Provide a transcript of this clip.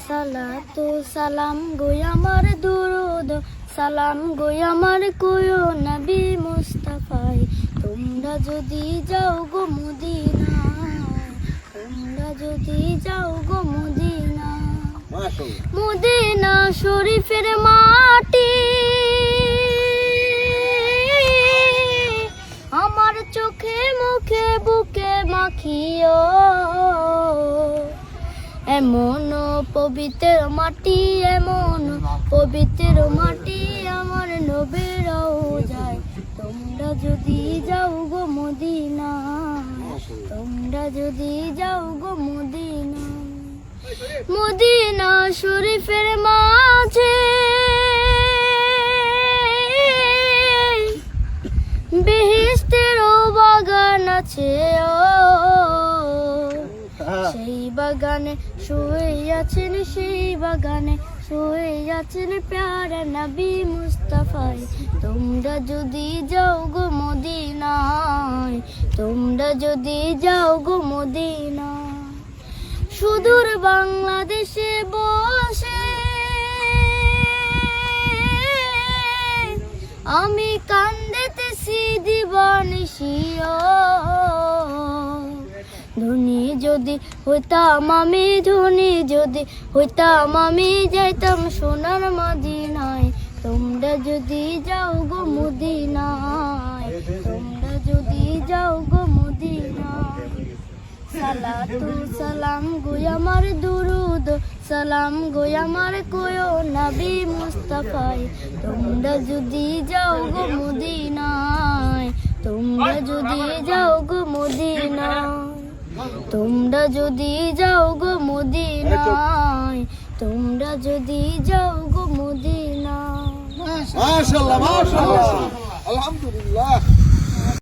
সালাতু সালাম গো আমার দুরুদ সালাম গো আমার কোয়ো নবী মুস্তাফায় তোমরা যদি যাও গো মদিনায় তোমরা যদি যাও গো মদিনায় মদিনা শরীফের মাটি আমার চোখে মুখে বুকে মাখিও এমন পবিত্র মাটি এমন পবিত্র মাটি আমার নবীর রওজায় তোমরা যদি যাও গো মদিনায় তোমরা যদি যাও গো মদিনায় মদিনা শরীফের মাঝে বেহেশতের বাগান আছে সেই বাগানে শুয়ে আছেন সেই বাগানে শুয়ে আছেন প্যারা নবী মুস্তাফায় তোমরা যদি যাও গো মদিনায় তোমরা যদি যাও গো মদিনায় সুদূর বাংলাদেশে বসে আমি কান্দিতেছি দিবানিশিও ধনী যদি হইতাম আমি ধনী যদি হইতাম আমি যাইতাম সোনার মদিনায় তোমরা যদি যাও গো মদিনায় তোমরা যদি যাও গো মদিনায় সালাতু সালাম গো আমার দুরুদ সালাম গো আমার কোয়ো নবী মুস্তাফায় তোমরা যদি যাও গো মদিনায় তোমরা যদি যাও গো মদিনায় তোমরা যদি যাও গো মদিনায় তোমরা যদি যাও গো মদিনায় মাশাআল্লাহ মাশাআল্লাহ আলহামদুলিল্লাহ।